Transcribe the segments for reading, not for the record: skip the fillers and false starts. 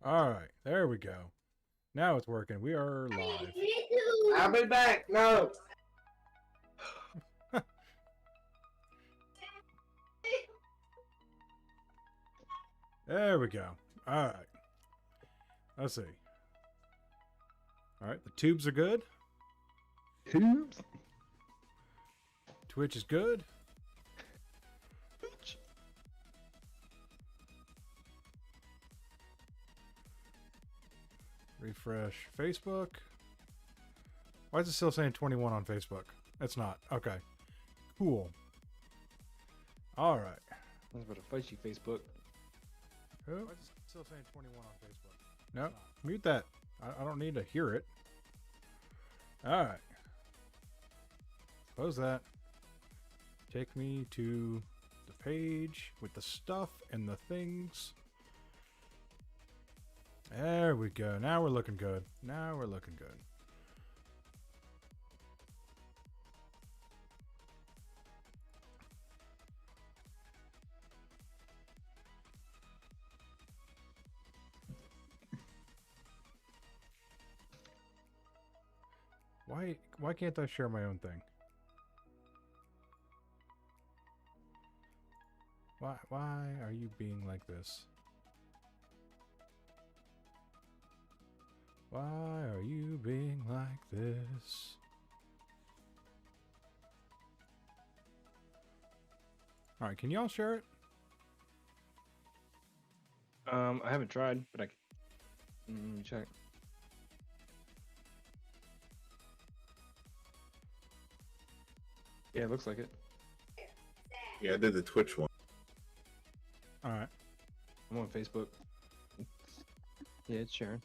All right, there we go. Now it's working. We are live. I'll be back. No. There we go. All right. Let's see. All right, the tubes are good. Tubes? Twitch is good. Refresh Facebook. Why is it still saying 21 on Facebook? It's not. Okay. Cool. All right. I was about to fight you, Facebook. Who? Why is it still saying 21 on Facebook? No, mute that. I don't need to hear it. All right. Close that. Take me to the page with the stuff and the things. There we go. Now we're looking good. Now we're looking good. Why can't I share my own thing? Why are you being like this? Why are you being like this? All right, can y'all share it? I haven't tried, but I can. Let me check. Yeah, it looks like it. Yeah, I did the Twitch one. All right. I'm on Facebook. Yeah, it's sharing.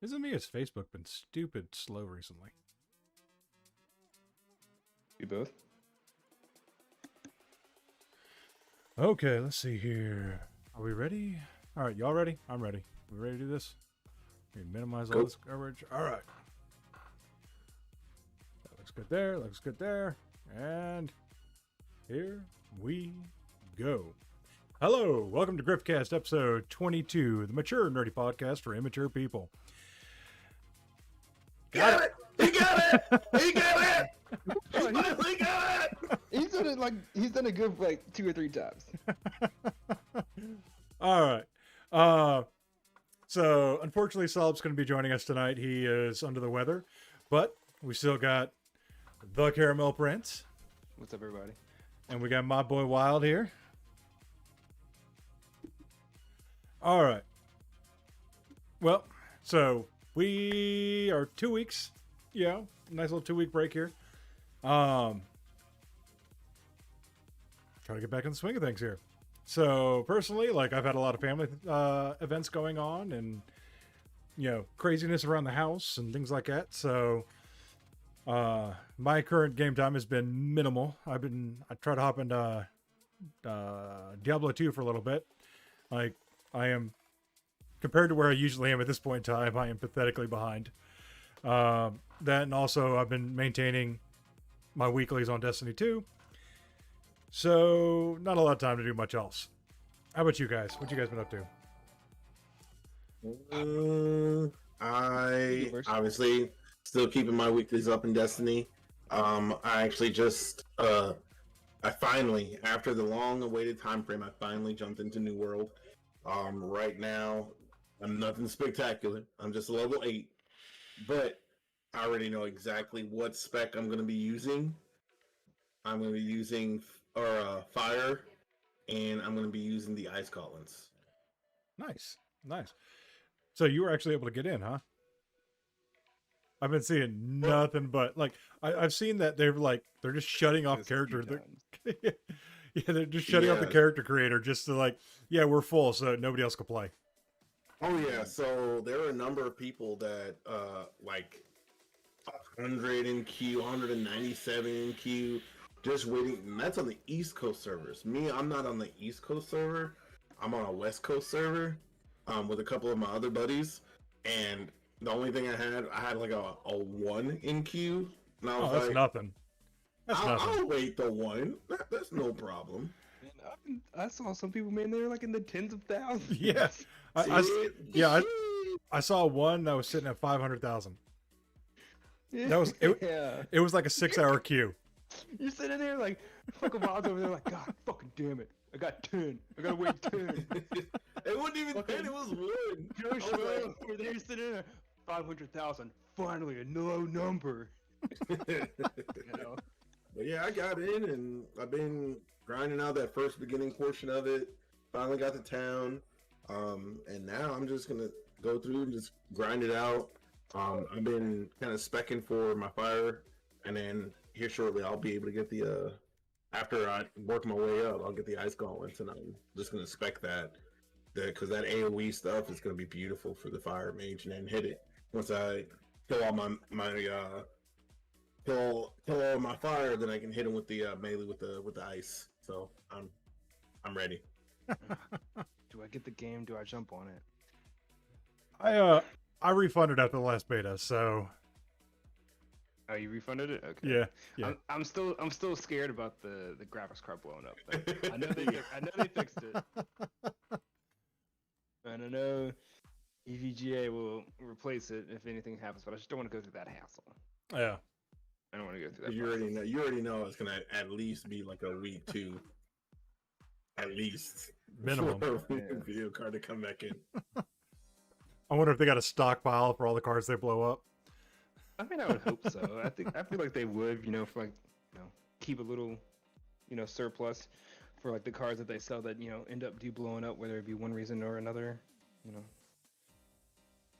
Isn't me as Facebook been stupid slow recently? You both? Okay, let's see here. Are we ready? All right, y'all ready? I'm ready. We ready to do this? We minimize all this coverage. All right. That looks good there. Looks good there. And here we go. Hello, welcome to Griffcast Episode 22, the mature nerdy podcast for immature people. Got it! He got it! He got it! He finally got it! He's done it good for like 2 or 3 times. All right. So unfortunately, Saul's going to be joining us tonight. He is under the weather, but we still got the Caramel Prince. What's up, everybody? And we got my boy Wild here. All right. Well, so we are 2 weeks. Yeah, nice little 2-week break here. Try to get back in the swing of things here. So personally, like I've had a lot of family events going on, and craziness around the house and things like that. So my current game time has been minimal. I tried to hop into Diablo 2 for a little bit. Like I am, compared to where I usually am at this point in time, I am pathetically behind. That, and also I've been maintaining my weeklies on Destiny 2. So not a lot of time to do much else. How about you guys? What you guys been up to? I obviously still keeping my weeklies up in Destiny. I actually just I finally, after the long awaited time frame, I finally jumped into New World. Right now I'm nothing spectacular. I'm just level 8, but I already know exactly what spec I'm going to be using. I'm going to be using fire, and I'm going to be using the ice gauntlets. Nice. So you were actually able to get in, huh? I've been seeing nothing but like I've seen that they're just shutting off characters. Yeah, they're just shutting off the character creator just to we're full, so nobody else can play. Oh yeah, so there are a number of people that 100 in queue, 197 in queue, just waiting. And that's on the East Coast servers. Me, I'm not on the East Coast server. I'm on a West Coast server with a couple of my other buddies. And the only thing I had like a 1 in queue. And I was that's like, nothing. That's nothing. I'll wait the 1. That's no problem. Man, I saw some people, man, they were like in the tens of thousands. Yes. I saw one that was sitting at 500,000. That was it. Yeah. It was like a 6-hour queue. You're sitting there like fucking odds over there, like, God fucking damn it. I got 10. I gotta wait 10. It wasn't even 10, it was 1. Joe Schmo over there sitting there. 500,000. Finally, a low number. You know? But yeah, I got in and I've been grinding out that first beginning portion of it. Finally got to town. And now I'm just gonna go through and just grind it out. I've been kind of specking for my fire, and then here shortly I'll be able to get the after I work my way up, I'll get the ice gauntlets, and I'm just gonna spec that because that AOE stuff is gonna be beautiful for the fire mage, and then hit it once I kill all my kill all my fire, then I can hit him with the melee with the ice. So I'm ready. Do I get the game? Do I jump on it? I refunded after the last beta, so. Oh, you refunded it? Okay. Yeah, yeah. I'm still scared about the graphics card blowing up. But I know they fixed it. And I know EVGA will replace it if anything happens, but I just don't want to go through that hassle. Yeah. I don't want to go through that. You already know it's gonna at least be like a week 2. At least Minimum. For a video card to come back in. I wonder if they got a stockpile for all the cards they blow up. I mean, I would hope so. I feel like they would, for like, keep a little, surplus for like the cards that they sell that, end up blowing up, whether it be one reason or another,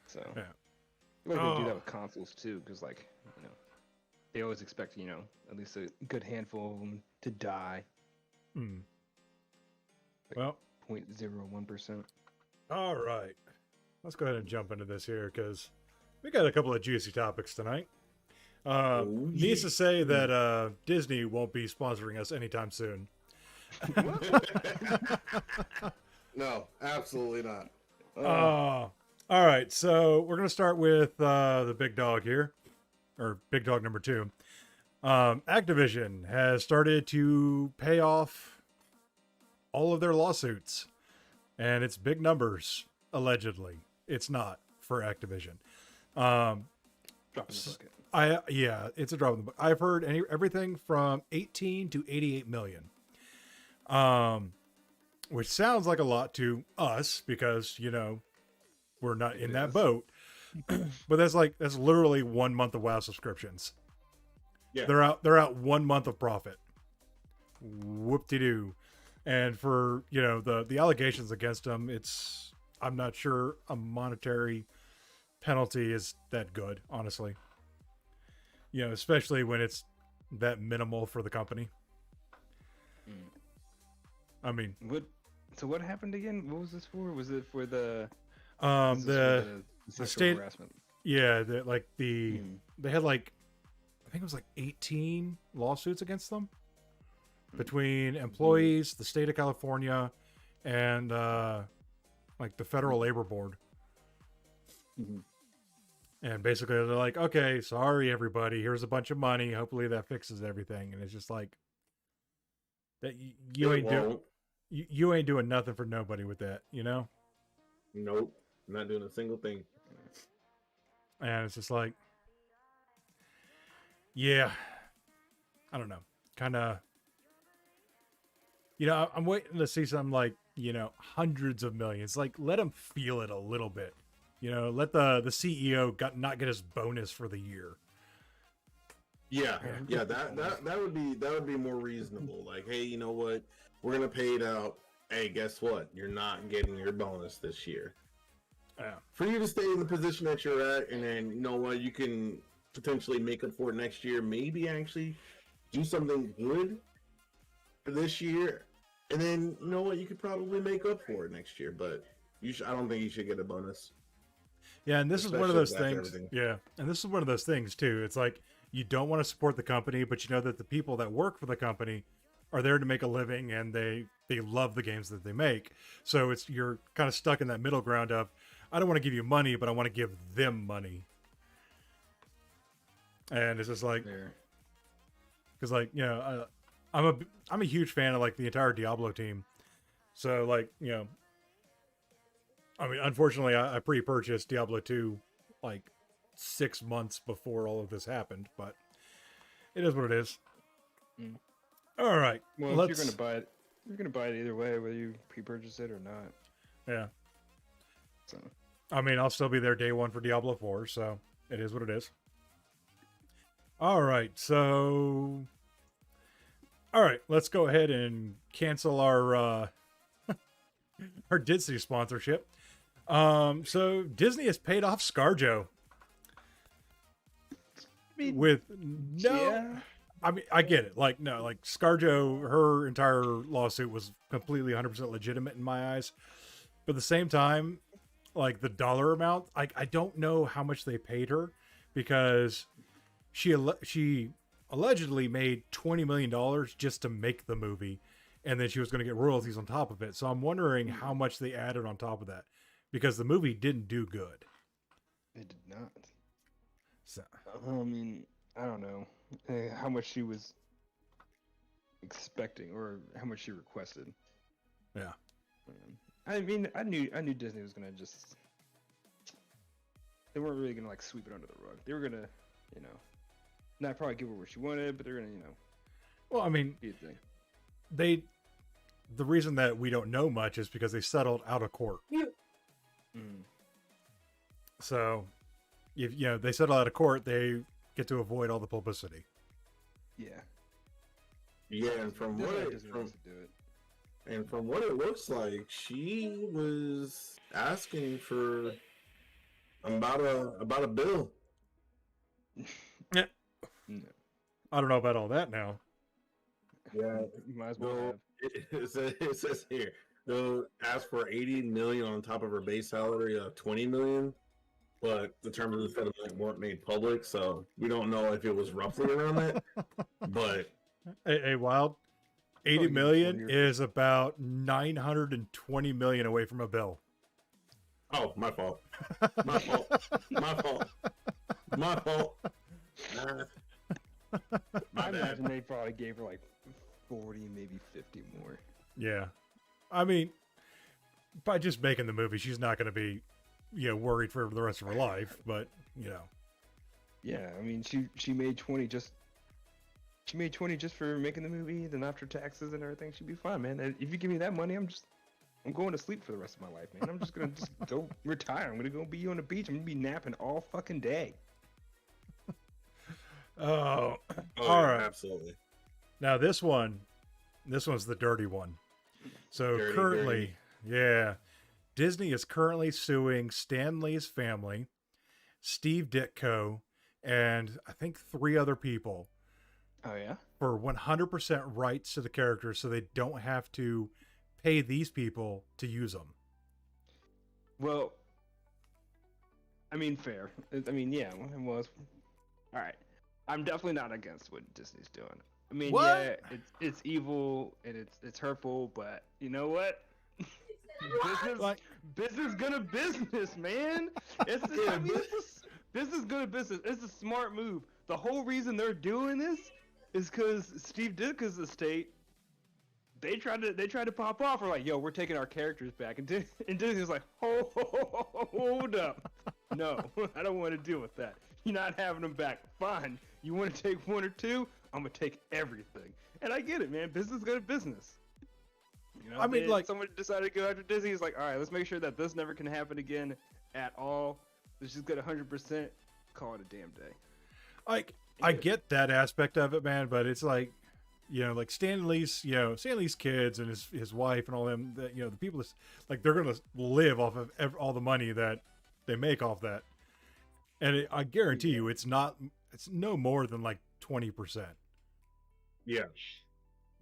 So, yeah. I feel like they do that with consoles too, because like, they always expect, at least a good handful of them to die. Hmm. Like Well, 0.01%. all right. Let's go ahead and jump into this here because we got a couple of juicy topics tonight. Needs to say that Disney won't be sponsoring us anytime soon. No, absolutely not. All right, so we're going to start with the big dog here, or big dog number 2. Activision has started to pay off all of their lawsuits, and it's big numbers, allegedly. It's not for Activision. Drop in the bucket. Yeah, it's a drop in the bucket. I've heard everything from 18 to 88 million. Which sounds like a lot to us because, we're not in that boat. But that's literally 1 month of WoW subscriptions. Yeah. They're out 1 month of profit. Whoop-de-doo. And for, the allegations against them, I'm not sure a monetary penalty is that good, honestly. Especially when it's that minimal for the company. I mean, what happened again? What was this for? Was it for the the state harassment? Yeah, they had like, I think it was like 18 lawsuits against them between employees, the state of California, and like the Federal Labor Board. And basically they're like, okay, sorry everybody, here's a bunch of money, hopefully that fixes everything. And it's just like that you ain't doing nothing for nobody with that, Nope, not doing a single thing. And it's just like, yeah, I don't know, kind of, I'm waiting to see something like, hundreds of millions. Like, let them feel it a little bit. Let the CEO not get his bonus for the year. Yeah, that would be more reasonable. Like, hey, you know what? We're gonna pay it out. Hey, guess what? You're not getting your bonus this year. Yeah. For you to stay in the position that you're at, and then you know what, you can potentially make up for it next year. Maybe actually do something good for this year, and then you know what, you could probably make up for it next year. But I don't think you should get a bonus. Yeah, and this is one of those things. Yeah, and this is one of those things too. It's like you don't want to support the company, but you know that the people that work for the company are there to make a living, and they love the games that they make. So you're kind of stuck in that middle ground of, I don't want to give you money, but I want to give them money. And it's just like, because like, you know, I'm a huge fan of like the entire Diablo team. So like, you know, I mean, unfortunately, I pre-purchased Diablo 2 like 6 months before all of this happened, but it is what it is. Mm. All right. Well, if you're gonna buy it, you're gonna buy it either way, whether you pre-purchase it or not. Yeah. So, I mean, I'll still be there day one for Diablo 4, so it is what it is. All right, so... All right, let's go ahead and cancel our our Disney sponsorship. So Disney has paid off ScarJo. With no... Yeah. I mean, I get it. Like, no, like ScarJo, her entire lawsuit was completely 100% legitimate in my eyes. But at the same time, like the dollar amount, I don't know how much they paid her, because she allegedly made $20 million just to make the movie, and then she was going to get royalties on top of it. So I'm wondering how much they added on top of that, because the movie didn't do good. It did not. So I mean, I don't know how much she was expecting or how much she requested. Yeah. I mean, I knew Disney was gonna just, they weren't really gonna like sweep it under the rug. They were gonna, you know, not probably give her what she wanted, but they're gonna, you know. Well, I mean, the reason that we don't know much is because they settled out of court. Mm. So, if you know they settle out of court, they get to avoid all the publicity. Yeah. Yeah, and from what it looks like, she was asking for about a bill. Yeah. No. I don't know about all that now. Yeah, you might as well have. It says here they'll ask for $80 million on top of her base salary of $20 million, but the terms of the settlement weren't made public, so we don't know if it was roughly around that. But hey, Wild, 80 million is about 920 million away from a bill. Oh, my fault. My fault. My fault. My fault. I imagine they probably gave her like 40, maybe 50 more. Yeah. I mean, by just making the movie, she's not going to be, you know, worried for the rest of her life, but, you know. Yeah, I mean, she made 20 just... She made 20 just for making the movie, then after taxes and everything, she'd be fine, man. And if you give me that money, I'm going to sleep for the rest of my life, man. I'm just going to go retire. I'm going to go be on the beach. I'm going to be napping all fucking day. All right. Absolutely. Now this one's the dirty one. So currently, yeah, Disney is currently suing Stan Lee's family, Steve Ditko, and I think 3 other people. Oh yeah? For 100% rights to the characters, so they don't have to pay these people to use them. Well, I mean, fair. I mean, yeah, it was. All right. I'm definitely not against what Disney's doing. I mean, what? Yeah, it's evil and it's hurtful, but you know what? Business gonna business, man. Business gonna business. It's a smart move. The whole reason they're doing this is because Steve Ditko's estate, they tried to pop off. We're like, yo, we're taking our characters back, and Disney's like, hold up, no, I don't want to deal with that. You're not having them back. Fine. You want to take 1 or 2? I'm gonna take everything. And I get it, man. Business go to business. You know, I mean, like, someone decided to go after Disney. He's like, all right, let's make sure that this never can happen again at all. Let's just get 100%. Call it a damn day. Like, I get that aspect of it, man, but it's like, you know, like Stan Lee's kids and his wife and all them, that, you know, the people that, like, they're gonna live off of all the money that they make off that, and I guarantee you, it's no more than like 20%. Yeah,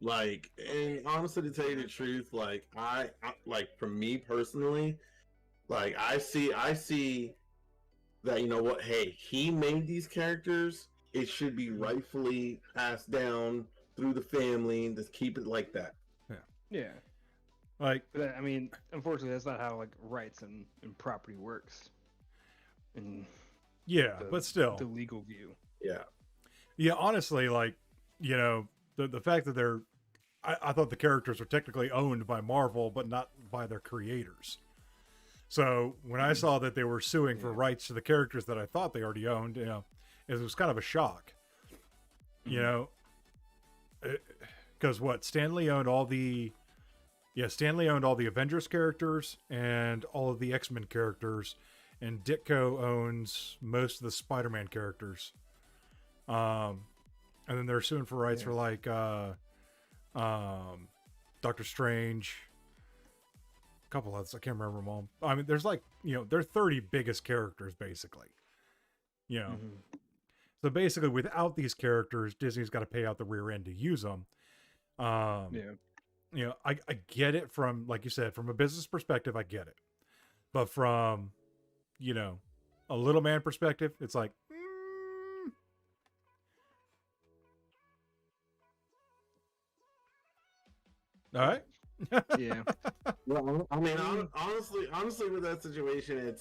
like, and honestly, to tell you the truth, like I like, for me personally, like I see that, you know what, hey, he made these characters. it should be rightfully passed down through the family and just keep it like that. Yeah. Like, But I mean, unfortunately, that's not how like rights and property works. And but still, the legal view. Yeah, honestly, like, you know, the fact that I thought the characters were technically owned by Marvel, but not by their creators. So when I saw that they were suing for rights to the characters that I thought they already owned, you know, it was kind of a shock. You know, because Stanley owned all the Avengers characters and all of the X-Men characters, and Ditko owns most of the Spider-Man characters. And then they're suing for rights for like Doctor Strange, a couple others, I can't remember them all. I mean, there's like, you know, they're 30 biggest characters basically. You know. So basically without these characters, Disney's got to pay out the rear end to use them. You know, I get it from, like you said, from a business perspective, I get it. But from, you know, a little man perspective, it's like, all right. Yeah. Well, I mean, honestly, with that situation,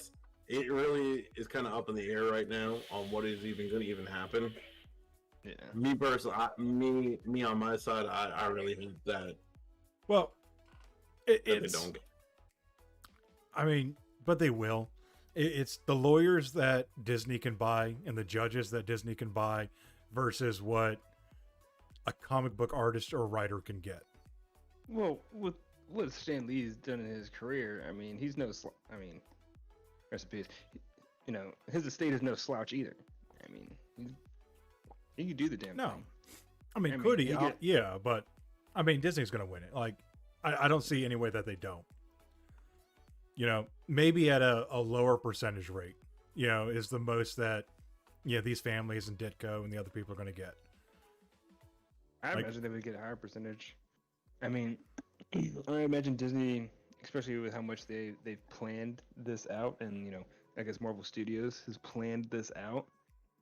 it really is kind of up in the air right now on what is even going to even happen. Yeah. Me personally, me on my side, I really think that. Well, they don't get. I mean, but they will. It's the lawyers that Disney can buy and the judges that Disney can buy versus what a comic book artist or writer can get. Well, with what Stan Lee's done in his career, I mean, he's no. I mean, rest in peace. You know, his estate is no slouch either. I mean, he can do the damn thing. I mean, could he? Yeah, but I mean, Disney's going to win it. Like, I don't see any way that they don't. You know, maybe at a lower percentage rate, you know, is the most that, these families and Ditko and the other people are going to get. I imagine they would get a higher percentage. I mean, I imagine Disney, especially with how much they've planned this out, and, you know, I guess Marvel Studios has planned this out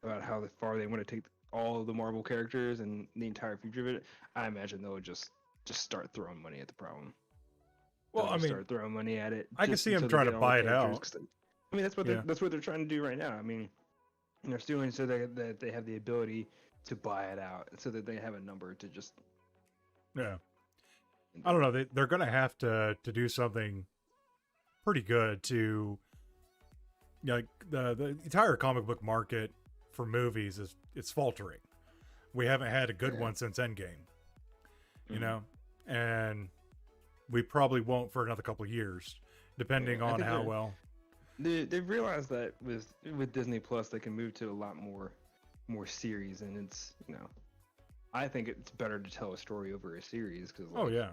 about how far they want to take all of the Marvel characters and the entire future of it. I imagine they'll just start throwing money at the problem. Well, I mean, start throwing money at it. I can see them trying to buy it out. I mean, that's what they're trying to do right now. I mean, they're doing so that they have the ability to buy it out, so that they have a number to just. Yeah, I don't know. They're going to have to do something pretty good to. Like the entire comic book market for movies it's faltering. We haven't had a good one since Endgame. You know, and we probably won't for another couple of years, depending on how well. They've realized that with Disney Plus, they can move to a lot more series, and it's, you know, I think it's better to tell a story over a series because. Like,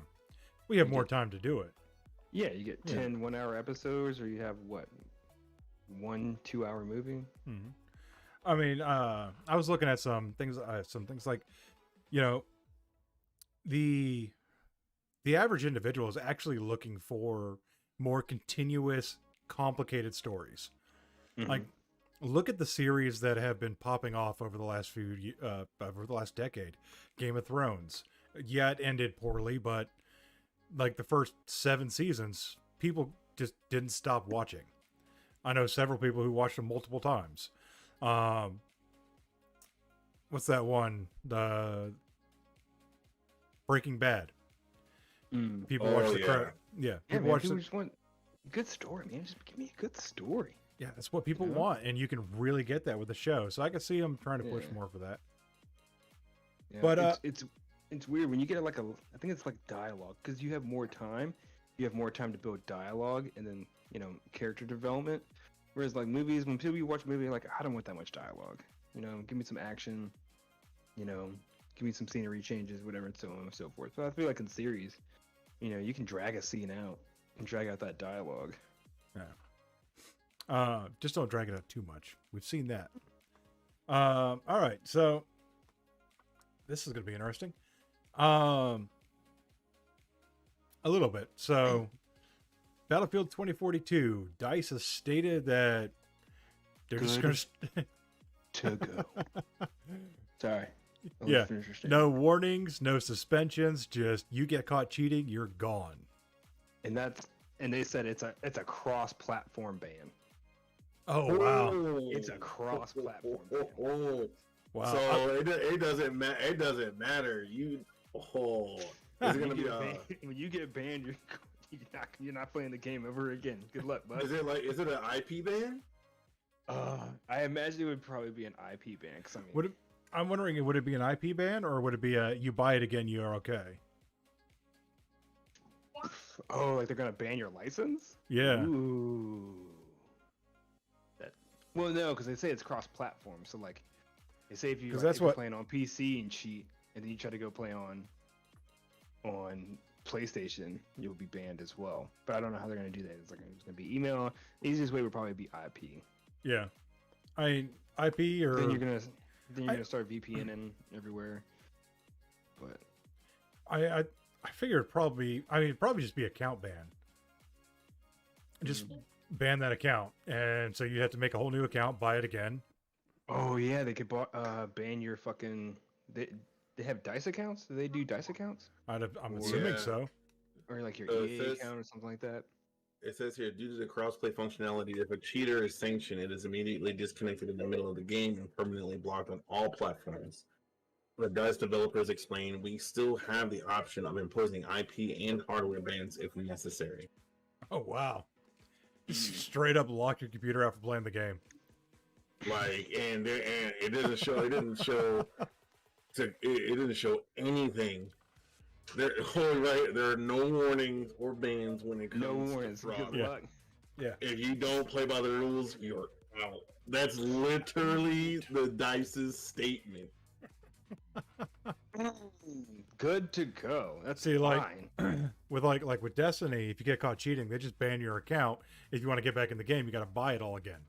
we have more time to do it. Yeah, you get 10 1-hour episodes, or you have what, 1 2-hour movie. Mm-hmm. I mean, I was looking at some things like, you know, the average individual is actually looking for more continuous, complicated stories. Like, look at the series that have been popping off over the last over the last decade. Game of Thrones. Yeah, it ended poorly, but like the first 7 seasons, people just didn't stop watching. I know several people who watched them multiple times. What's that one? The Breaking Bad. People watch the crap. Yeah, people watch just want good story, man. Just give me a good story. Yeah, that's what people want, and you can really get that with the show. So I can see them trying to push more for that. Yeah, but it's weird when you get like I think it's like dialogue, because you have more time. You have more time to build dialogue and then, you know, character development. Whereas like movies, when people watch a movie, like, I don't want that much dialogue. You know, give me some action. You know, give me some scenery changes, whatever, and so on and so forth. But I feel like in series, you know, you can drag a scene out and drag out that dialogue. Yeah. Just don't drag it out too much. We've seen that. All right, so this is going to be interesting. A little bit. So, Battlefield 2042, DICE has stated that they're just going to. to go. Sorry. Yeah. No warnings, no suspensions. Just you get caught cheating, you're gone. And they said it's a cross-platform ban. Oh wow! It's a cross-platform ban. Wow. So it doesn't matter. It doesn't matter. Is it gonna be when you get banned, you're not playing the game ever again. Good luck, bud. Is it an IP ban? I imagine it would probably be an IP ban. Cause I mean, I'm wondering, would it be an IP ban or would it be you buy it again, you're okay? Oh, like they're gonna ban your license? Yeah. Ooh. Well, no, because they say it's cross-platform. So like, they say if you're playing on PC and cheat, and then you try to go play on PlayStation, you'll be banned as well. But I don't know how they're gonna do that. It's gonna be email. The easiest way would probably be IP. Yeah, I mean IP or then you're gonna start VPNing everywhere. But I figured probably just be account ban. Just ban that account, and so you have to make a whole new account, buy it again. Oh yeah, they could ban your fucking. They have DICE accounts. Do they do DICE accounts? I'm assuming so. Or like your EA account or something like that. It says here, due to the crossplay functionality, if a cheater is sanctioned, it is immediately disconnected in the middle of the game and permanently blocked on all platforms. But DICE developers explain, we still have the option of imposing IP and hardware bans if necessary. Oh wow! Just straight up lock your computer after playing the game. Like, and it didn't show. It didn't show anything. There are no warnings or bans when it comes to fraud. Yeah. If you don't play by the rules, you're out. That's literally the DICE's statement. Good to go. That's fine. with with Destiny, if you get caught cheating, they just ban your account. If you want to get back in the game, you got to buy it all again.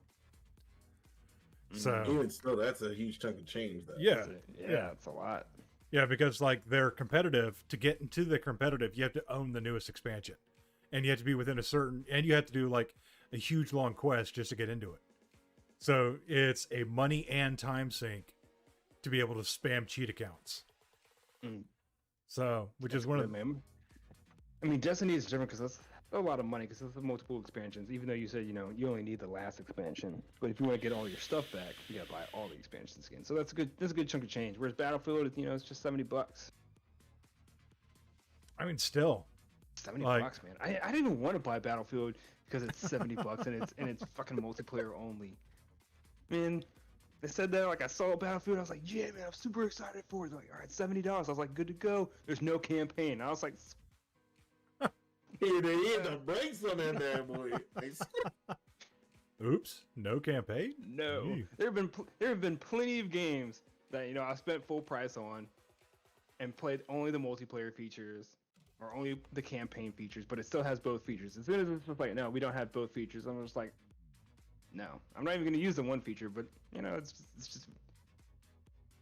So even still, that's a huge chunk of change, though. Yeah, it's a lot. Yeah, because they're competitive. To get into the competitive, you have to own the newest expansion, and you have to be within and you have to do a huge long quest just to get into it. So it's a money and time sink to be able to spam cheat accounts. So, which is one of them. I mean, Destiny is different because that's a lot of money because it's multiple expansions. Even though you said you only need the last expansion, but if you want to get all your stuff back, you gotta buy all the expansions again. So that's a good chunk of change. Whereas Battlefield, it's just $70. I mean, still $70, man. I didn't even want to buy Battlefield because it's $70 and it's fucking multiplayer only. Man, they said that I saw Battlefield. I was like, yeah, man, I'm super excited for it. They're like, all right, $70. I was like, good to go. There's no campaign. I was like. They need to break some in there, boy. Oops, no campaign? No. Ew. There have been plenty of games that I spent full price on and played only the multiplayer features or only the campaign features, but it still has both features. As soon as it's just no, we don't have both features, I'm just like, no. I'm not even gonna use the one feature, but it's just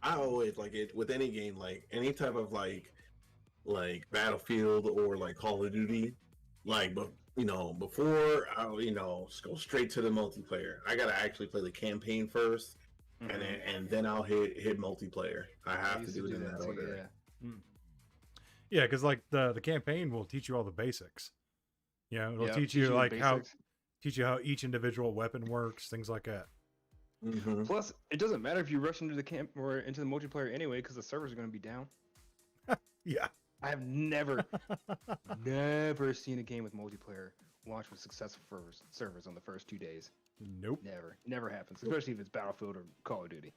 I always like it with any game, any type of Battlefield or Call of Duty, before I just go straight to the multiplayer. I gotta actually play the campaign first, and then I'll hit multiplayer. I have to do it in that order. Yeah, because the campaign will teach you all the basics. It'll teach you how each individual weapon works, things like that. Mm-hmm. Plus, it doesn't matter if you rush into the camp or into the multiplayer anyway, because the servers are going to be down. Yeah. I have never seen a game with multiplayer launch with successful servers on the first 2 days. Nope. Never happens, especially if it's Battlefield or Call of Duty.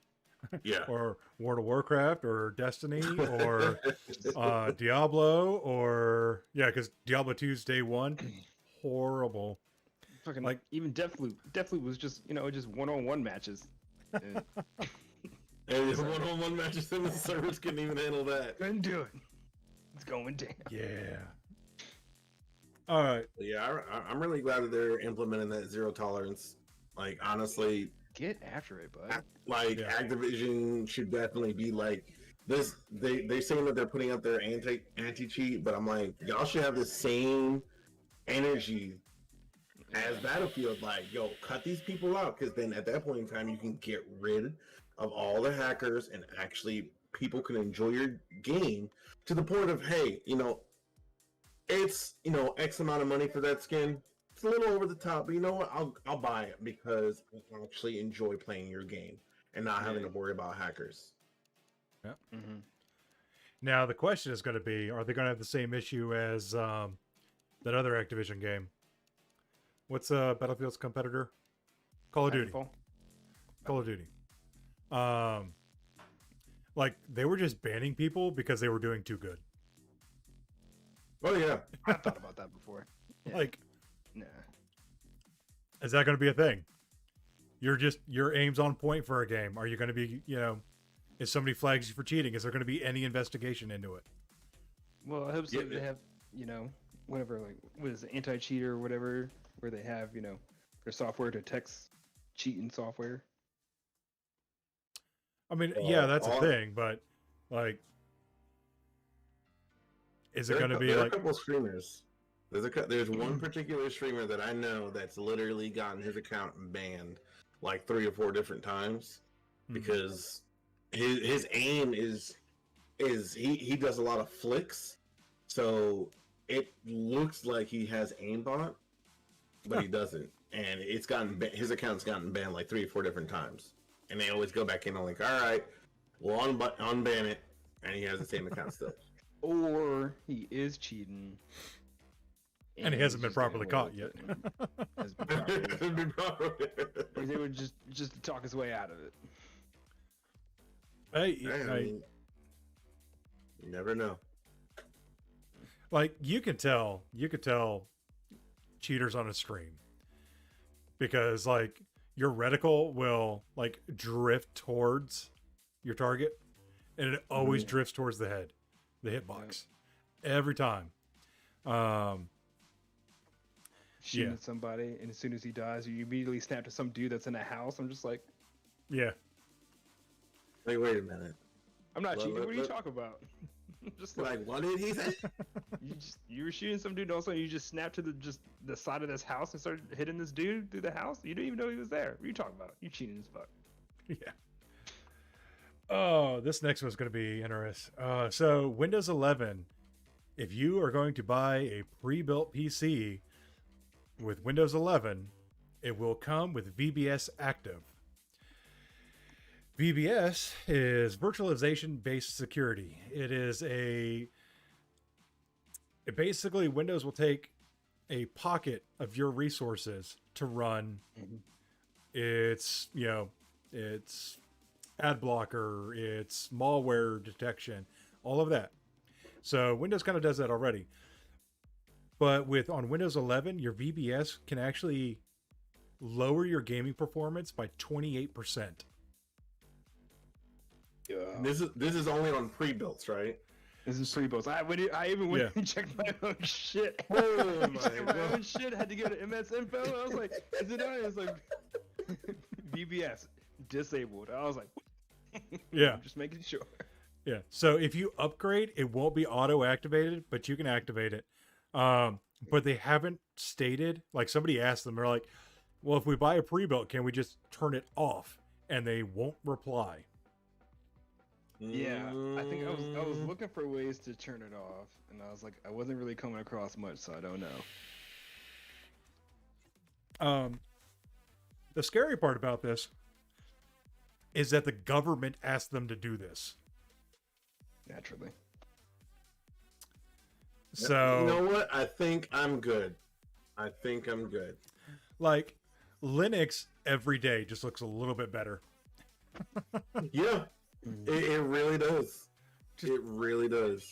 Yeah. Or World of Warcraft or Destiny or Diablo or because Diablo 2's day one, horrible. Fucking even Deathloop. Deathloop was just just one-on-one matches. And one-on-one matches, and the servers couldn't even handle that. Couldn't do it. It's going down. Yeah. All right. Yeah, I'm really glad that they're implementing that zero tolerance. Honestly, get after it, bud. Activision should definitely be this. They saying that they're putting out their anti-cheat, but I'm like, y'all should have the same energy as Battlefield. Cut these people out, because then at that point in time you can get rid of all the hackers, and actually people can enjoy your game to the point of, hey, it's X amount of money for that skin. It's a little over the top, but you know what? I'll buy it because I actually enjoy playing your game and not having to worry about hackers. Yeah. Mm-hmm. Now the question is going to be: are they going to have the same issue as that other Activision game? What's Battlefield's competitor? Call of Duty. Call of Duty. Like they were just banning people because they were doing too good. Oh yeah, I thought about that before. Yeah. Like, nah. Is that going to be a thing? Your aim's on point for a game. Are you going to be, if somebody flags you for cheating, is there going to be any investigation into it? Well, I hope so. They have, whatever, like, what is it, Anticheat or whatever, where they have, their software to text cheating software. I mean, yeah, that's a thing, but like, is it going to be there like a couple streamers? There's one particular streamer that I know that's literally gotten his account banned like 3 or 4 different times because his aim is he does a lot of flicks, so it looks like he has aimbot, but he doesn't, and his account's gotten banned like 3 or 4 different times, and they always go back in and like, all right, we'll unban it, and he has the same account still. Or he is cheating. And he hasn't been properly caught yet. Or they would just talk his way out of it. Hey, you never know. Like you could tell cheaters on a stream because like your reticle will like drift towards your target, and it always drifts towards the head, the hitbox, every time. Shooting at somebody, and as soon as he dies, you immediately snap to some dude that's in a house. I'm just like, yeah. Like, wait a minute. I'm not cheating. What are you talking about? Just like, what did he say? You were shooting some dude, and also you just snapped to the side of this house and started hitting this dude through the house. You didn't even know he was there. What are you talking about? You cheating as fuck. Yeah. Oh, this next one's going to be interesting. So Windows 11, if you are going to buy a pre-built PC with Windows 11, it will come with VBS Active. VBS is virtualization-based security. Basically Windows will take a pocket of your resources to run its ad blocker, its malware detection, all of that. So Windows kind of does that already. But on Windows 11, your VBS can actually lower your gaming performance by 28%. Yeah. This is only on pre-builts, right? This is pre-builts. I even went and checked my own shit. Oh my own shit. Had to go to MS Info. I was like, is it on? It's like VBS disabled. I was like, yeah, I'm just making sure. Yeah. So if you upgrade, it won't be auto-activated, but you can activate it. But they haven't stated, like somebody asked them, they're like, well, if we buy a pre-built, can we just turn it off? And they won't reply. Yeah, I think I was looking for ways to turn it off, and I was like, I wasn't really coming across much, so I don't know. The scary part about this is that the government asked them to do this. Naturally. So you know what? I think I'm good. Like Linux every day just looks a little bit better. Yeah. It really does. It really does.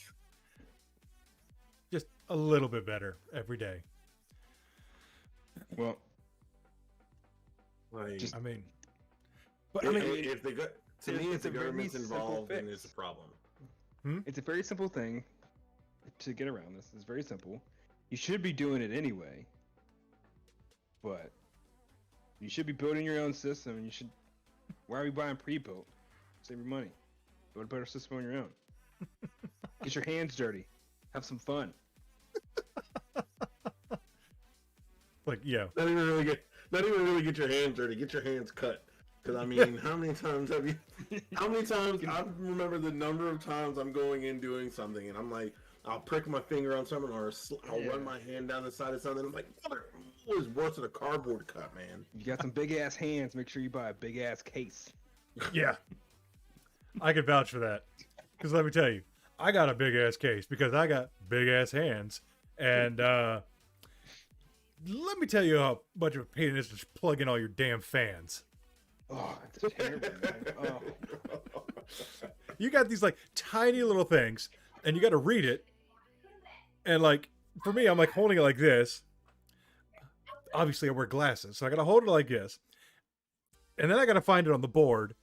Just a little bit better every day. Well, like, I mean, if the government's involved, then it's a problem. It's a very simple thing to get around this. It's very simple. You should be doing it anyway, but you should be building your own system. And you should. Why are we buying pre-built? Save your money. Build a better system on your own. Get your hands dirty. Have some fun. Like, yeah. Not even really get your hands dirty. Get your hands cut. Because I mean, how many times have you? How many times I remember the number of times I'm going in doing something, and I'm like, I'll prick my finger on something, or I'll run my hand down the side of something. I'm like, mother, it was worse than a cardboard cut, man. You got some big ass hands. Make sure you buy a big ass case. Yeah, I could vouch for that. Because let me tell you, I got a big ass case because I got big ass hands, and let me tell you how much of a pain it is to plug in all your damn fans. Oh, it's terrible, man. Oh. You got these like tiny little things, and you got to read it. And like for me, I'm like holding it like this. Obviously, I wear glasses, so I got to hold it like this, and then I got to find it on the board,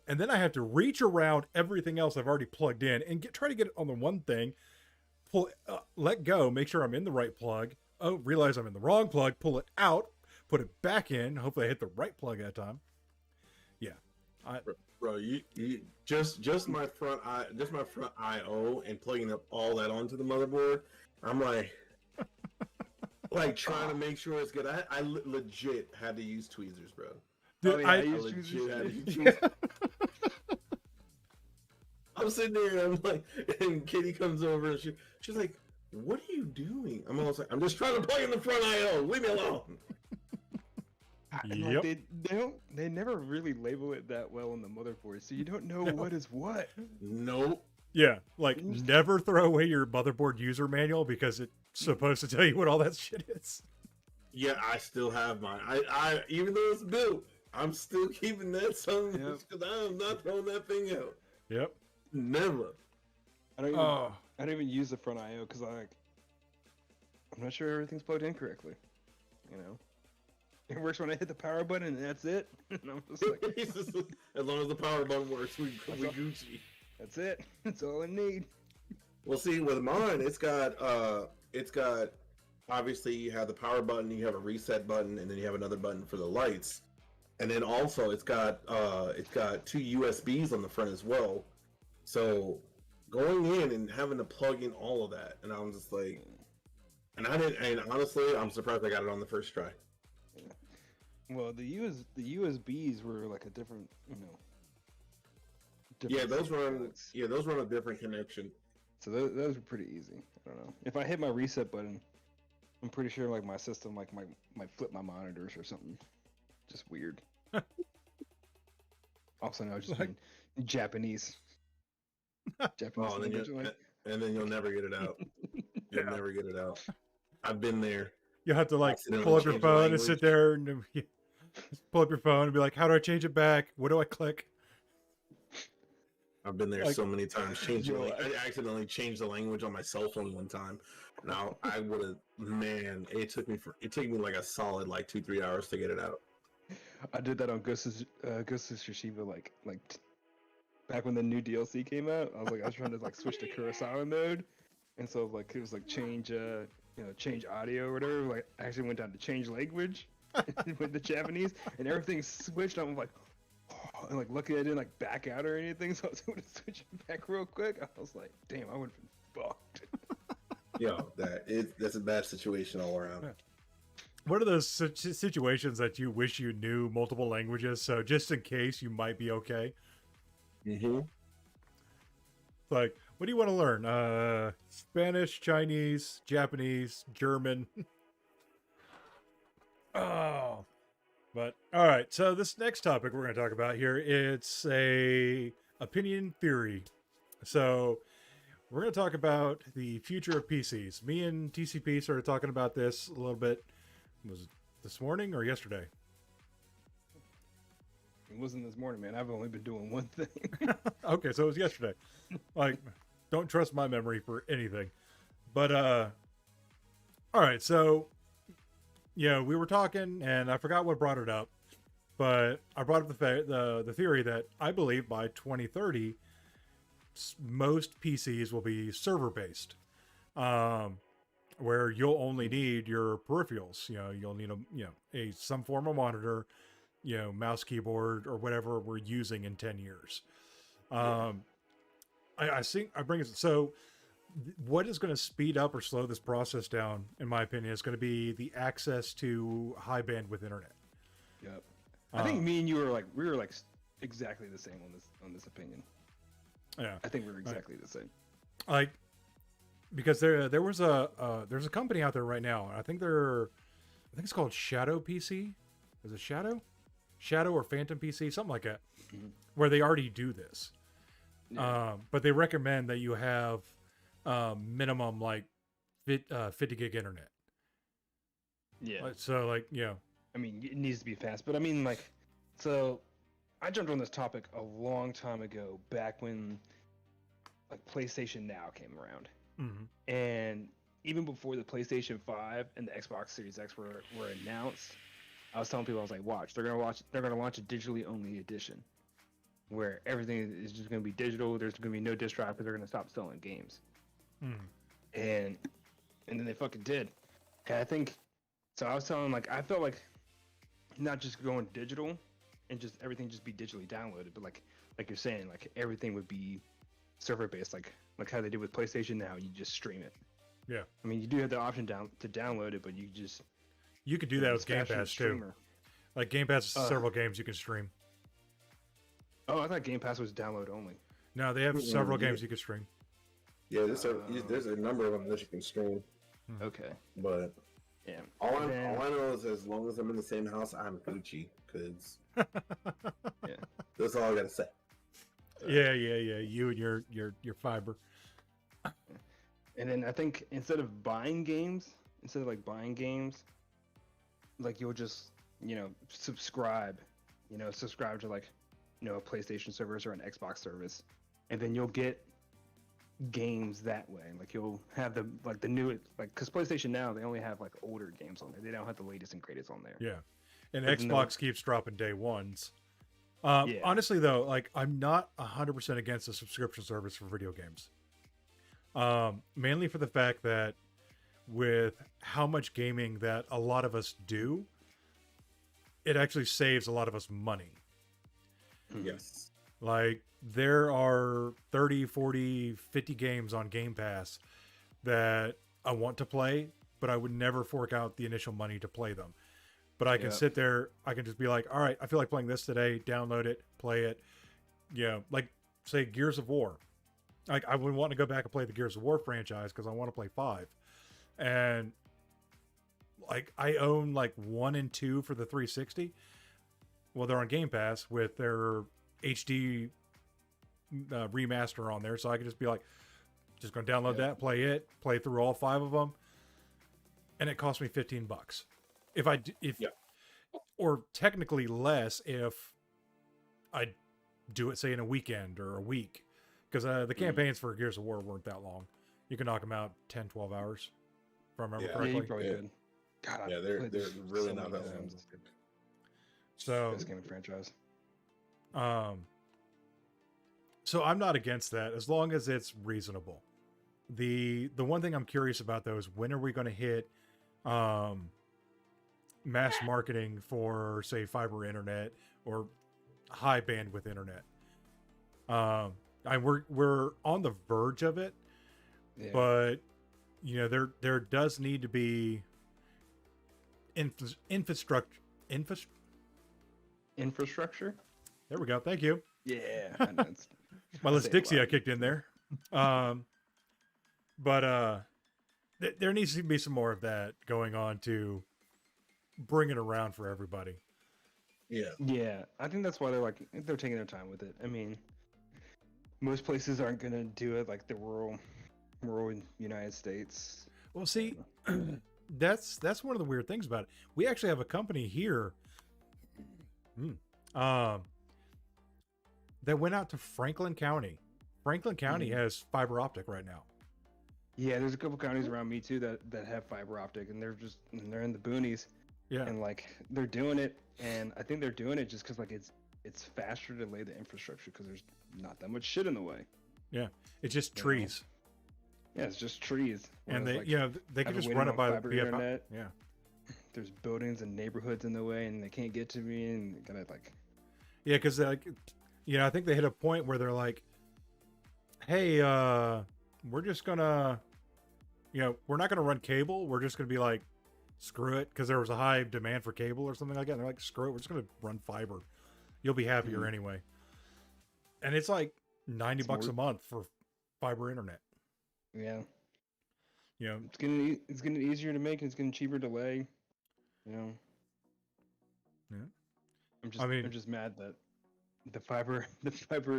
and then I have to reach around everything else I've already plugged in and try to get it on the one thing. Pull, let go, make sure I'm in the right plug. Oh, realize I'm in the wrong plug. Pull it out, put it back in. Hopefully, I hit the right plug that time. Yeah, bro, you just my front IO and plugging up all that onto the motherboard. I'm like trying to make sure it's good. I legit had to use tweezers, bro. Dude, I legit had to use tweezers. I'm sitting there and I'm like, and Kitty comes over and she's like, "What are you doing?" I'm almost like, "I'm just trying to plug in the front IO. Leave me alone." Yep. Like they never really label it that well on the motherboard, so you don't know what is what. Nope. Yeah, like never throw away your motherboard user manual because it's supposed to tell you what all that shit is. Yeah, I still have mine. I even though it's built, I'm still keeping that son because I am not throwing that thing out. Yep. Never. I don't even use the front IO because I'm not sure everything's plugged in correctly. You know, it works when I hit the power button and that's it. And I'm just like, as long as the power button works, we Gucci. That's it. That's all I need. Well, see, with mine, it's got obviously you have the power button, you have a reset button, and then you have another button for the lights, and then also it's got 2 USBs on the front as well. So going in and having to plug in all of that, and I'm just like, and honestly, I'm surprised I got it on the first try. Yeah. Well, the USBs were like a different, those run a different connection. So those were pretty easy. I don't know. If I hit my reset button, I'm pretty sure like my system might flip my monitors or something. Just weird. Also, no, just like Japanese. And then you'll never get it out. You'll never get it out. I've been there. You have to like pull up your phone and sit there and pull up your phone and be like, "How do I change it back? What do I click?" I've been there so many times. I accidentally changed the language on my cell phone one time. Now I would have, man. It took me like a solid 2-3 hours to get it out. I did that on Ghost of Tsushima like back when the new DLC came out. I was trying to switch to Kurosawa mode, and so it was change change audio or whatever. I actually went down to change language with the Japanese, and everything switched. I'm like. And luckily I didn't back out or anything, so I was able to switch it back real quick. I was like, damn, I would have been fucked. Yo, that's a bad situation all around. Yeah. What are those situations that you wish you knew multiple languages, so just in case you might be okay? Mm-hmm. What do you want to learn? Spanish, Chinese, Japanese, German. Oh. But all right, so this next topic we're going to talk about here, it's a opinion theory. So we're going to talk about the future of PCs. Me and TCP started talking about this a little bit. Was it this morning or yesterday? It wasn't this morning, man. I've only been doing one thing. Okay, so it was yesterday. Don't trust my memory for anything. But all right, so we were talking, and I forgot what brought it up, but I brought up the theory that I believe by 2030, most PCs will be server-based, where you'll only need your peripherals. You'll need some form of monitor, mouse, keyboard, or whatever we're using in 10 years. I think I bring it so. What is going to speed up or slow this process down, in my opinion, is going to be the access to high bandwidth internet. Yep. I think me and you were we were exactly the same on this opinion. Yeah, I think we were exactly the same. Like, because there's a company out there right now. I think it's called Shadow PC. Is it Shadow or Phantom PC, something like that, where they already do this. Yeah. But they recommend that you have minimum 50 gig internet. Yeah. So I mean, it needs to be fast, but I mean, so I jumped on this topic a long time ago, back when PlayStation Now came around, and even before the PlayStation 5 and the Xbox Series X were announced, I was telling people, I was like, watch, they're gonna launch a digitally only edition, where everything is just gonna be digital. There's gonna be no disc drive because they're gonna stop selling games, and then they fucking did. And I think so. I was telling I felt like not just going digital and just everything just be digitally downloaded, but like you're saying, everything would be server based, like how they did with PlayStation Now. You just stream it. Yeah. I mean, you do have the option to download it, but you could do that with Game Pass too. Like Game Pass, several games you can stream. Oh, I thought Game Pass was download only. No, they have several games you can stream. Yeah, there's a number of them that you can stream. Okay. But yeah, all I know is as long as I'm in the same house, I'm Gucci, because that's all I gotta say. Yeah. You and your fiber. And then I think instead of buying games, you'll just subscribe to a PlayStation service or an Xbox service, and then you'll get games that way. You'll have the new, because PlayStation Now, they only have older games on there. They don't have the latest and greatest on there. Yeah, and Xbox keeps dropping day ones. Honestly though, I'm not 100% against a subscription service for video games. Mainly for the fact that with how much gaming that a lot of us do, it actually saves a lot of us money. Yes. There are 30, 40, 50 games on Game Pass that I want to play, but I would never fork out the initial money to play them. But I can sit there, I can just be like, all right, I feel like playing this today, download it, play it. Yeah, say Gears of War. I would want to go back and play the Gears of War franchise because I want to play 5. And I own 1 and 2 for the 360. Well, they're on Game Pass with their HD remaster on there, so I can just be just going to download that, play through all 5 of them, and it cost me $15. Or technically less if I do it, say, in a weekend or a week, because the campaigns for Gears of War weren't that long. You can knock them out 10, 12 hours, if I remember correctly. Yeah, you probably could. God, they're really not that long. So, best game in franchise. So I'm not against that as long as it's reasonable. The one thing I'm curious about though is when are we going to hit mass marketing for, say, fiber internet or high bandwidth internet? We're on the verge of it, but there does need to be infrastructure. There we go. Thank you. Yeah. My Dixie kicked in there. But there needs to be some more of that going on to bring it around for everybody. Yeah. I think that's why they're taking their time with it. I mean, most places aren't going to do it like the rural United States. Well, see, that's one of the weird things about it. We actually have a company here that went out to Franklin County. Franklin County has fiber optic right now. Yeah, there's a couple counties around me too that have fiber optic, and they're in the boonies. Yeah, and they're doing it, and I think they're doing it just because it's faster to lay the infrastructure because there's not that much shit in the way. Yeah, it's just trees. Yeah, it's just trees. And they can just run it by the BF. Yeah, there's buildings and neighborhoods in the way, and they can't get to me, and they gotta Yeah, because I think they hit a point where they're like, hey, we're just gonna, we're not gonna run cable. We're just gonna be screw it, because there was a high demand for cable or something like that. And they're like, screw it, we're just going to run fiber. You'll be happier anyway. And it's like $90 a month for fiber internet. Yeah. You know, it's getting easier to make, and it's getting cheaper to lay. You know. Yeah. I'm just mad that the fiber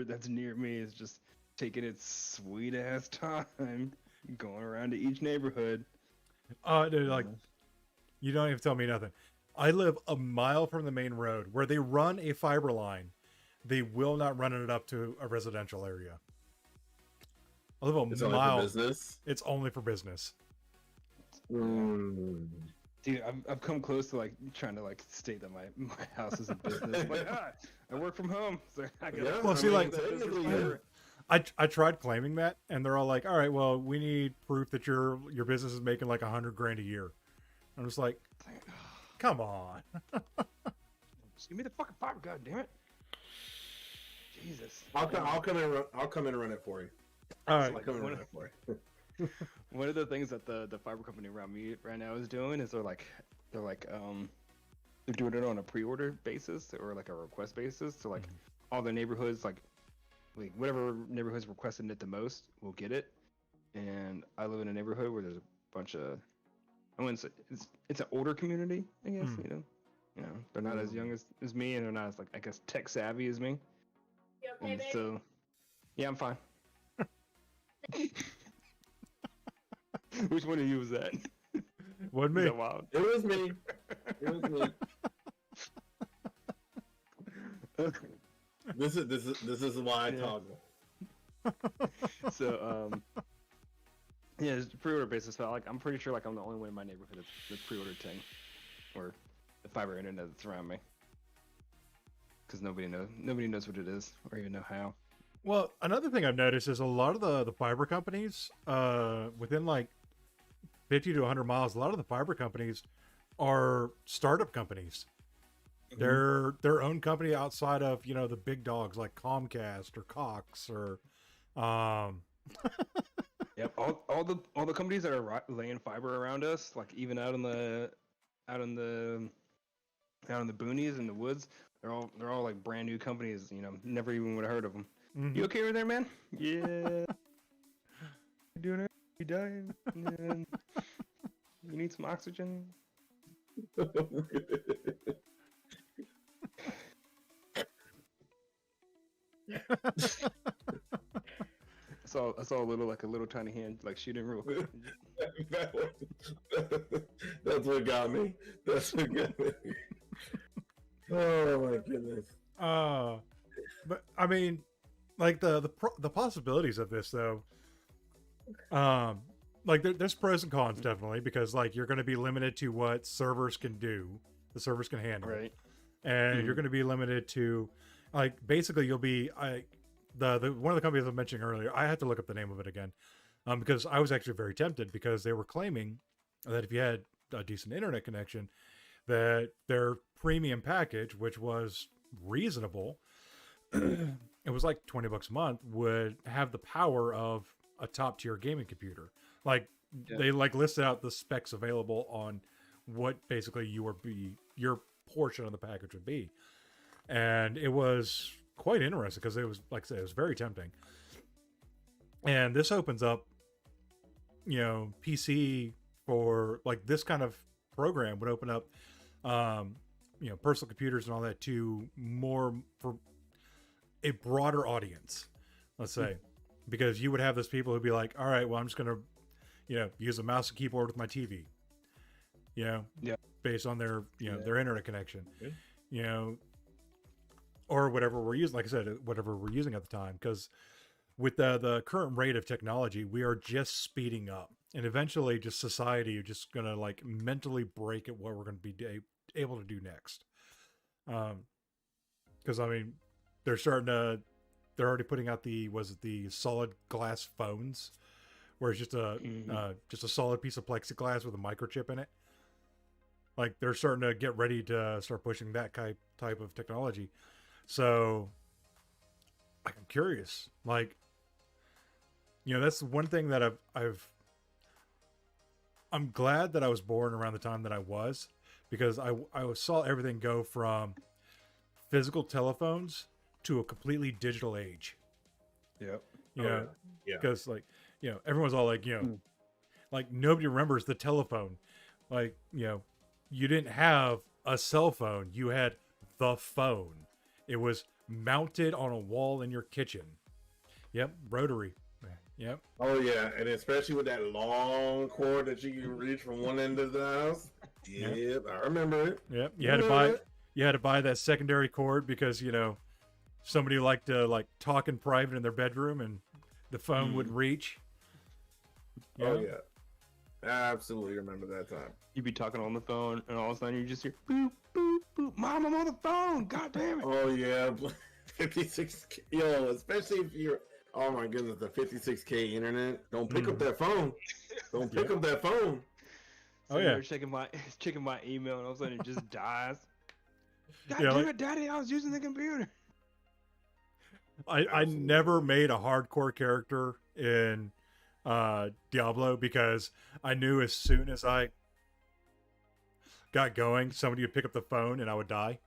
that's near me is just taking its sweet ass time going around to each neighborhood. They're like, you don't even tell me nothing. I live a mile from the main road where they run a fiber line. They will not run it up to a residential area. I live a mile. Only for business? It's only for business. Dude, I've come close to like trying to like state that my house is a business. Like, I work from home, so I got. Well, see, like, I tried claiming that, and they're all like, "All right, well, we need proof that your business is making like $100,000 a year." I'm just like, come on. Just give me the fucking fiber, god damn it. Jesus. I'll come in and run it for you. All right. I'll come and run it for you. One of the things that the fiber company around me right now is doing is they're doing it on a pre-order basis or like a request basis. So like all the neighborhoods, like whatever neighborhoods requesting it the most will get it. And I live in a neighborhood where there's a bunch of, I wouldn't say it's an older community, I guess. You know, they're not as young as me, and they're not as like, I guess, tech savvy as me. You okay, baby? So yeah, I'm fine. Which one of you was that? Wasn't me. Is that wild? It was me. It was me. This is why I toggle. So yeah, it's pre-order basis. So like, I'm pretty sure like I'm the only one in my neighborhood that's pre-ordered thing, or the fiber internet that's around me. Because nobody knows what it is or even know how. Well, another thing I've noticed is a lot of the fiber companies, within like 50 to 100 miles, a lot of the fiber companies are startup companies. They're their own company outside of, you know, the big dogs like Comcast or Cox or Yep, all the companies that are laying fiber around us, like even out in the boonies in the woods, they're all like brand new companies. You know, never even would have heard of them. You okay over there, man? Yeah. You doing it? You dying? Yeah. You need some oxygen? I saw a little tiny hand like shooting real quick. That's what got me. That's what got me. Oh my goodness. But I mean, like the possibilities of this though, like there's pros and cons definitely, because like you're going to be limited to what servers can do, the servers can handle, Right. And you're going to be limited to, like, basically you'll be the one of the companies I was mentioning earlier. I had to look up the name of it again, because I was actually very tempted, because they were claiming that if you had a decent internet connection, that their premium package, which was reasonable, it was like $20 a month, would have the power of a top tier gaming computer. Like they like listed out the specs available on what basically your portion of the package would be. And it was quite interesting because it was, like I said, it was very tempting. And this opens up, you know, PC for like this kind of program would open up, you know, personal computers and all that to more for a broader audience, let's say, because you would have those people who'd be like, all right, well, I'm just going to, you know, use a mouse and keyboard with my TV, you know, based on their, you know, their internet connection, you know, or whatever we're using, like I said, whatever we're using at the time. Because with the current rate of technology, we are just speeding up, and eventually just society is just going to like mentally break at what we're going to be able to do next. Because I mean, they're already putting out the solid glass phones, where it's just a solid piece of plexiglass with a microchip in it. Like they're starting to get ready to start pushing that type of technology. So I'm curious, like, you know, that's one thing that I'm glad that I was born around the time that I was, because I saw everything go from physical telephones to a completely digital age. Yep. You know, yeah. because like, you know, everyone's all like, you know, like nobody remembers the telephone. Like, you know, you didn't have a cell phone. You had the phone. It was mounted on a wall in your kitchen. Yep. Rotary. Yep. Oh yeah, and especially with that long cord that you can reach from one end of the house. Yep, I remember it. Yep. You had to buy that secondary cord because, you know, somebody liked to like talk in private in their bedroom and the phone wouldn't reach. Oh yeah. I absolutely remember that time. You'd be talking on the phone, and all of a sudden you just hear boop, boop, boop. Mom, I'm on the phone. God damn it. Oh yeah, 56K. Yo, especially if you're. Oh my goodness, the 56K internet. Don't pick up that phone. Don't pick up that phone. So you're checking my email, and all of a sudden it just dies. God Yeah, damn like- it, Daddy! I was using the computer. I never made a hardcore character in Diablo because I knew as soon as I got going, somebody would pick up the phone and I would die.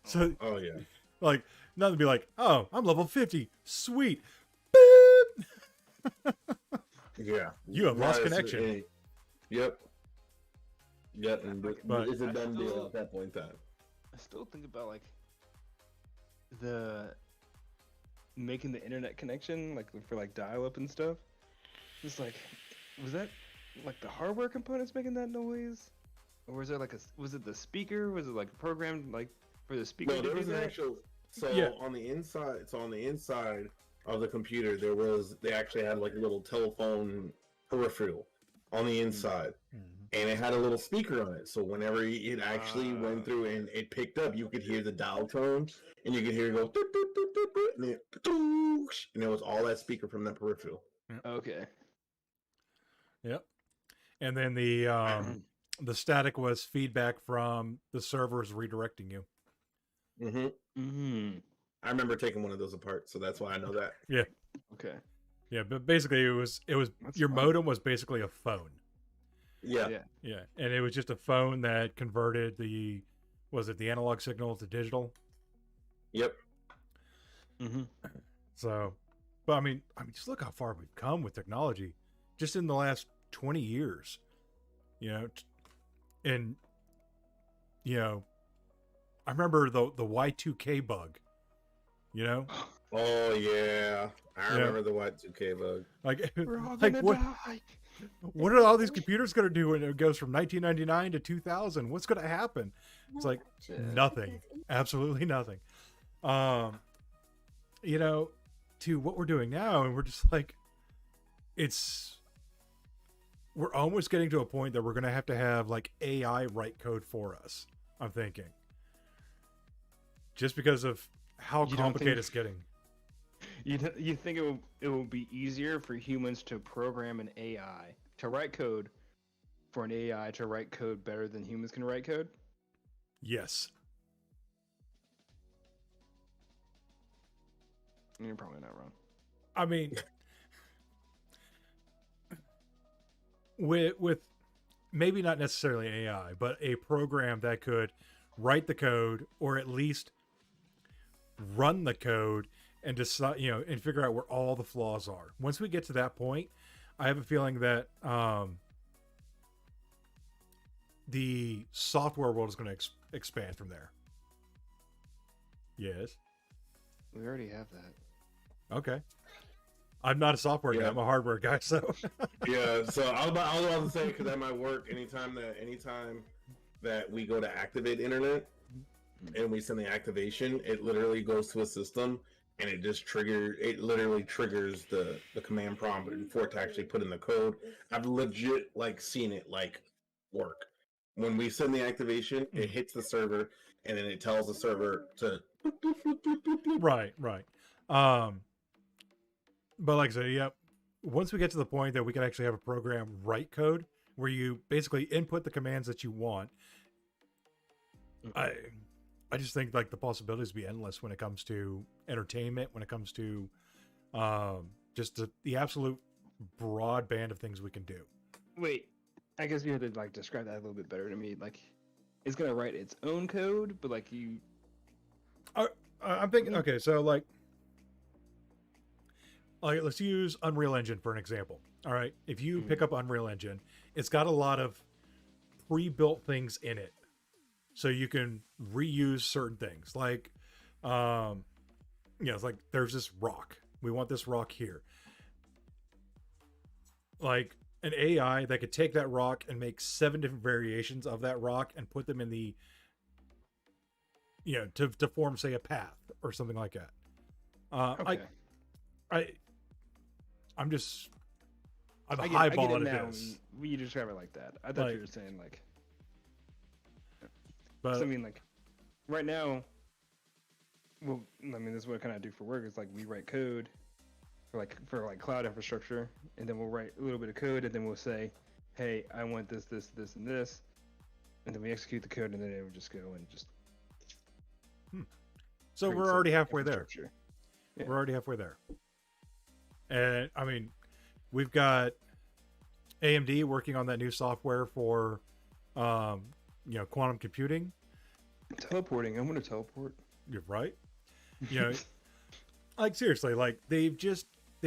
So, Oh yeah. like, nothing to be like, oh, I'm level 50. Sweet. Boop. Yeah. You have lost Right, connection. Yep. Yep. And But- it's a done deal at that point in time. I still think about like the making the internet connection, like for like dial-up and stuff. Just like, was that like the hardware components making that noise, or was there like was it the speaker? Was it like programmed like for the speaker? No, to there do was an that? actual. So Yeah. on the inside, of the computer, they actually had like a little telephone peripheral on the inside, and it had a little speaker on it. So whenever it actually went through and it picked up, you could hear the dial tone, and you could hear it go, doot, doot, doot, doot, doot, and it, doosh, and it was all that speaker from that peripheral. Okay. Yep. And then the static was feedback from the servers redirecting you. I remember taking one of those apart, so that's why I know that. Yeah. Okay. Yeah, but basically it was That's your fun. modem was basically a phone. Yeah. Yeah, and it was just a phone that converted the analog signal to digital. Yep. So, but I mean, just look how far we've come with technology, just in the last 20 years. You know, and you know, I remember the Y2K bug. You know, Oh yeah, I remember the Y2K bug. like, We're all like gonna what? die. What are all these computers going to do when it goes from 1999 to 2000? What's going to happen? It's like nothing, absolutely nothing. You know, to what we're doing now, and we're just like, we're almost getting to a point that we're going to have like AI write code for us. I'm thinking, just because of how You don't complicated think- it's getting. You think it will be easier for humans to program an AI to write code for an AI to write code better than humans can write code? Yes. You're probably not wrong. I mean, with maybe not necessarily AI, but a program that could write the code or at least run the code and decide, you know, and figure out where all the flaws are. Once we get to that point, I have a feeling that the software world is going to expand from there. Yes. We already have that. Okay. I'm not a software guy. Yeah. I'm a hardware guy. So Yeah, so I was about to say, because at my work, anytime that we go to activate internet and we send the activation, it literally goes to a system and it literally triggers the command prompt for it to actually put in the code. I've legit like seen it like work. When we send the activation, it hits the server and then it tells the server to right. But like I said, yeah, once we get to the point that we can actually have a program write code where you basically input the commands that you want, I just think like the possibilities be endless when it comes to entertainment, when it comes to just the absolute broad band of things we can do. Wait, I guess you had to like describe that a little bit better to me. Like, it's gonna write its own code, but like you. I'm thinking. Okay, so like, let's use Unreal Engine for an example. All right, if you pick up Unreal Engine, it's got a lot of pre-built things in it, so you can reuse certain things. Like, it's like there's this rock. We want this rock here. Like an AI that could take that rock and make 7 different variations of that rock and put them in the, to form, say, a path or something like that. Okay. I'm I highballing get it now. this. You describe it like that. I thought you were saying like. But I mean, like, right now. Well, I mean, this is what I kind of do for work. It's like we write code for cloud infrastructure, and then we'll write a little bit of code, and then we'll say, "Hey, I want this, this, this, and this," and then we execute the code, and then it would just go and just. So we're already halfway there. Yeah. We're already halfway there. And I mean, we've got AMD working on that new software for, quantum computing. Teleporting. I'm going to teleport. You're right. Like seriously, like they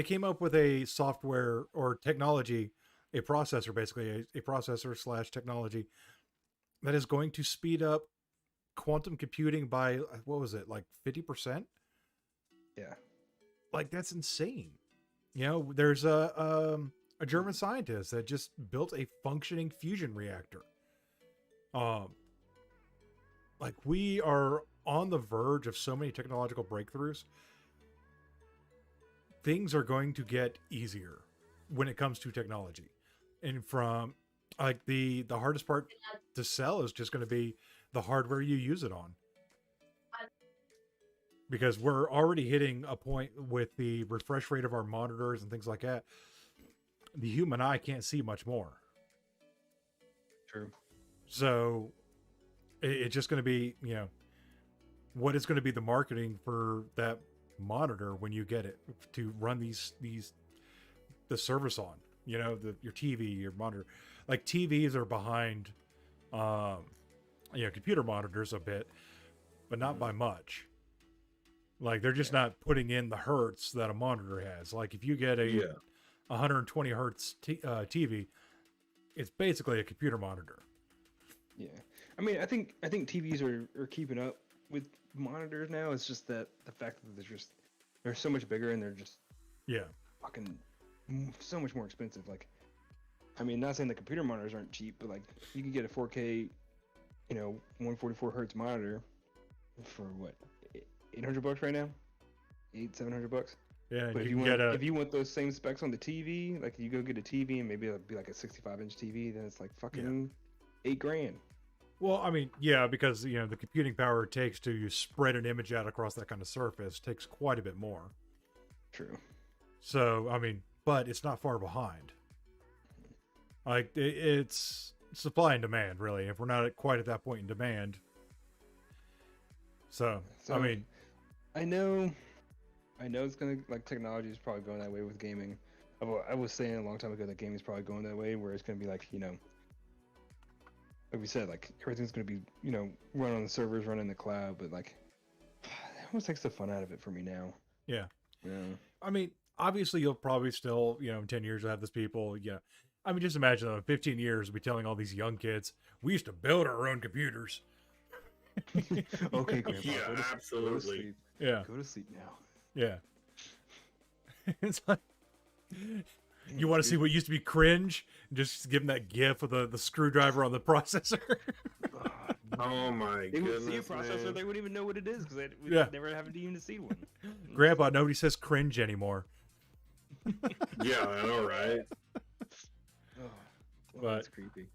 came up with a software or technology, a processor, basically a processor / technology that is going to speed up quantum computing by, what was it, like 50%? Yeah. Like that's insane. There's a German scientist that just built a functioning fusion reactor. Like we are on the verge of so many technological breakthroughs. Things are going to get easier when it comes to technology. And from like the hardest part to sell is just going to be the hardware you use it on. Because we're already hitting a point with the refresh rate of our monitors and things like that. The human eye can't see much more. True. So it's just going to be, what is going to be the marketing for that monitor when you get it to run the service on, your TV, your monitor. Like TVs are behind, computer monitors a bit, but not by much. Like they're just not putting in the hertz that a monitor has. Like if you get a 120 hertz TV, it's basically a computer monitor. Yeah, I mean, I think TVs are keeping up with monitors now. It's just that the fact that they're so much bigger and they're just fucking so much more expensive. Like, I mean, not saying the computer monitors aren't cheap, but like you can get a 4K, 144 hertz monitor for what, $800 right now, $700. Yeah, but if you want those same specs on the TV, like you go get a TV and maybe it'll be like a 65-inch TV, then it's like fucking $8,000. Well, I mean, yeah, because the computing power it takes to spread an image out across that kind of surface takes quite a bit more. True. So, I mean, but it's not far behind. Like it's supply and demand, really. If we're not quite at that point in demand, so I mean, I know it's gonna, like, technology is probably going that way with gaming. I was saying a long time ago that gaming is probably going that way, where it's gonna be like, like we said, like everything's gonna be, run on the servers, run in the cloud, but like, it almost takes the fun out of it for me now. Yeah. Yeah. I mean, obviously you'll probably still, in 10 years you'll have this people. Yeah. I mean, just imagine in 15 years we'll be telling all these young kids, we used to build our own computers. Okay, Grandpa. Yeah, absolutely. Yeah. Go to sleep now. Yeah. It's like, you want to see what used to be cringe? Just give them that gif of the screwdriver on the processor. Oh my They would goodness, see a processor, man. they wouldn't even know what it is because they never have even seen one. Grandpa, nobody says cringe anymore. Yeah, I know, right? But- That's creepy.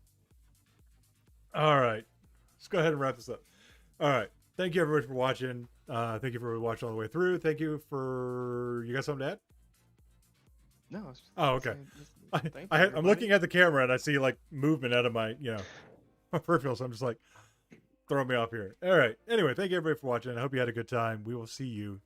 All right. Let's go ahead and wrap this up. All right. Thank you, everybody, for watching. Thank you for watching all the way through. Thank you for... You got something to add? No. I was just Oh, okay. saying, I'm looking at the camera and I see like movement out of my, my peripheral. So I'm just like, throwing me off here. All right. Anyway, thank you everybody for watching. I hope you had a good time. We will see you